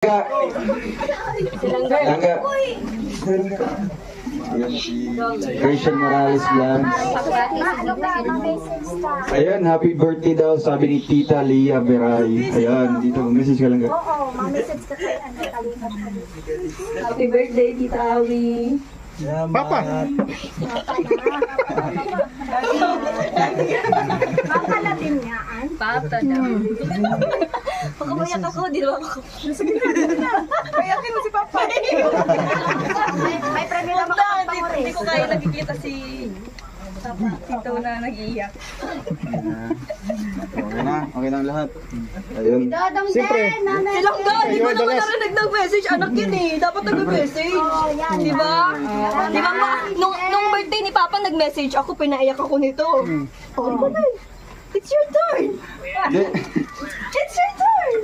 Langga. Christian Morales Vlogs. Ayan, happy birthday daw, sabi ni Tita Lia Beray. Ayan, dito, message ka lang. Oo, ma-message ka kay Happy birthday, Tita Awi. Papa! Papa na din yaan. Papa na. Pagkabayak ako, di naman ako. Kayakin mo si Papa. May premyo naman ako pang Hindi ko kaya nakikita si Tito na nag-iiyak. Okay na ang lahat. Ayun. Dodong Siyempre. din, nanay. Silang ga, di ba naman narinig ng message? Anak yun eh, dapat nag-message. Di ba? Di ba nung birthday ni Papa nag-message ako, pinaiyak ako nito. Oh, di ba na? It's your turn! It's your turn!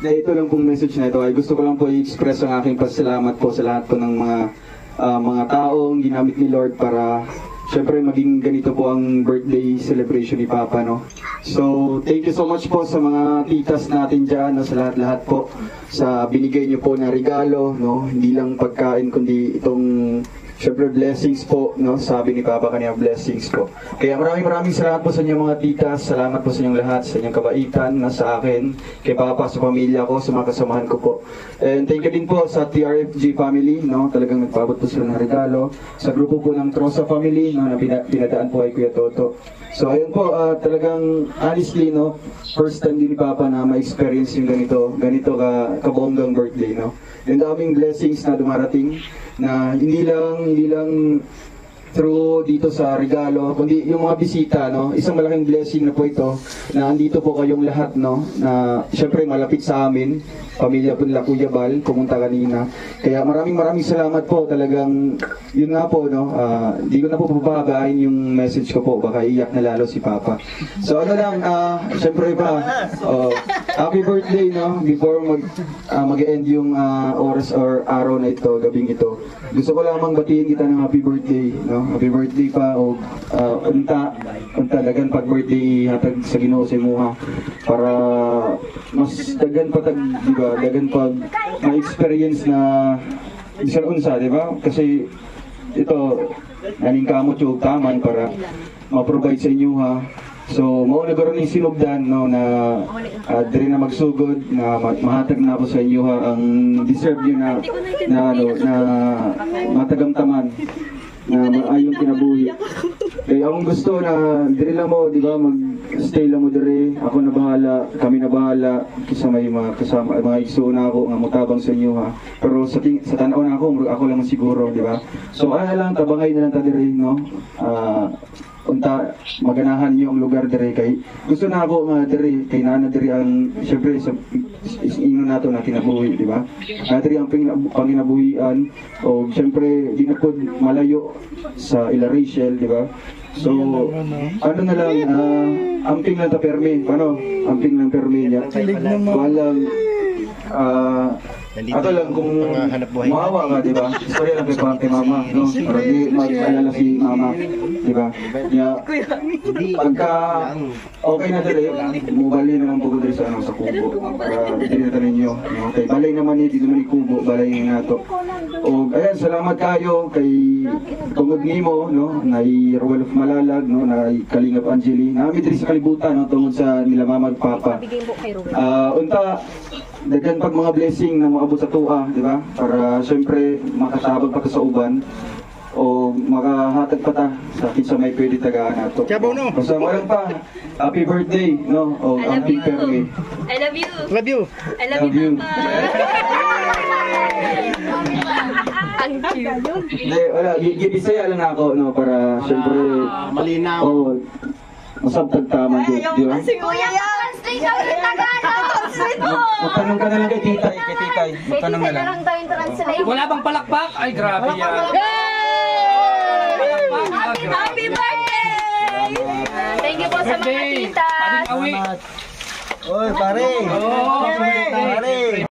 Ito lang pong message na ito ay gusto ko lang po i-express ang aking pasalamat po sa lahat po ng mga taong ginamit ni Lord para syempre maging ganito po ang birthday celebration ni Papa, no? So, thank you so much po sa mga titas natin dyan, no? Sa lahat-lahat po sa binigay niyo po na regalo, no? Hindi lang pagkain kundi itong syempre blessings po, no? Sabi ni Papa kanina, blessings po. Kaya maraming salamat po sa inyong mga titas, salamat po sa inyong lahat, sa inyong kabaitan na sa akin, kay Papa, sa pamilya ko, sa mga kasamahan ko po. And thank you din po sa TRFG family, no? Talagang nagpabot po sila ng regalo. Sa grupo po ng Trosa family, no? Na pinadaan po kay Kuya Toto. So ayun po, talagang honestly, no? First time din ni Papa na ma-experience yung ganito kabonggang birthday, no? Yung daming blessings na dumarating na hindi lang through dito sa regalo, kundi yung mga bisita, no? Isang malaking blessing na po ito na andito po kayong lahat, no? Na syempre malapit sa amin, pamilya po nila Kuya Bal, pumunta kanina. Kaya maraming salamat po, talagang yun nga po, no? Di ko na po babagain yung message ko po, baka iyak na lalo si Papa. So ano lang, syempre pa, happy birthday, no? Before mag-end yung oras or araw na ito, gabing ito. Gusto ko lamang batiin kita ng happy birthday, no? Happy birthday pa o unta dagan pag birthday hatag sa Ginoo sa imuha para mas dagan pa di ba, dagan pag ma-experience na bisan unsa, di ba? Kasi ito naning kamot yung taman para ma-provide sa inyo, ha. So, mao na garo ning sinugdan, no, na diri na magsugod na mahatag na po sa inyo, ha, ang deserve niyo na matagamtaman na maayong kinabuhi. Kaya akong gusto na diri lang mo, di ba, mag-stay lang mo diri. Ako na bahala, kami na bahala kasi may mga kasama, mga igsoon na ako nga mutabang sa inyo, ha. Pero sa tanaw na ako lang siguro, di ba? So ano lang, tabangay na lang ta diri, no? Unta maganahan niyo ang lugar diri kay gusto na ako nga diri kay nana diri ang syempre sa ino nato na kinabuhi, di ba? Diri ang panginabuhian o syempre di na pod malayo sa Ila Rachel, di ba? So ano na lang, amping lang ta permi, paano? Amping lang permi niya. Walang ato lang kung maawa ka, di ba? Istorya lang kay Mama, no? Para di mag-alala si Mama, di ba? Pagka okay na dali, mubali naman po dali sa kubo. Para tinita ninyo, no? Kay balay naman di naman kubo, balay nga to. O ayan, salamat kayo kay tungod nimo, no? Nay Ruel of Malalag, no? Nay Kalingap Angeli. Nami diri sa kalibutan, no? Tungod sa nila Mama ug Papa. Unta daghan pag mga blessing na moabot sa tuwa, di ba? Para syempre makatabag pa ta sa uban o makahatag pa ta sa kinsa may pwede tagaan nato. Basta mo lang pa. Happy birthday, no? O happy birthday. I love you. Love you. I love you, Papa. Ang cute. Hindi, wala. Gibisaya lang ako, no? Para syempre malinaw. Oh, masabtag tama din, di ba? Kuya, translate daw yung Tagalog. Magtanong ka na lang kay Titay. Magtanong na lang. Daw yung translate. Wala bang palakpak? Ay, grabe yan. Happy birthday! Thank you po sa mga tita. Awi. Oy, pare. Oh, pare.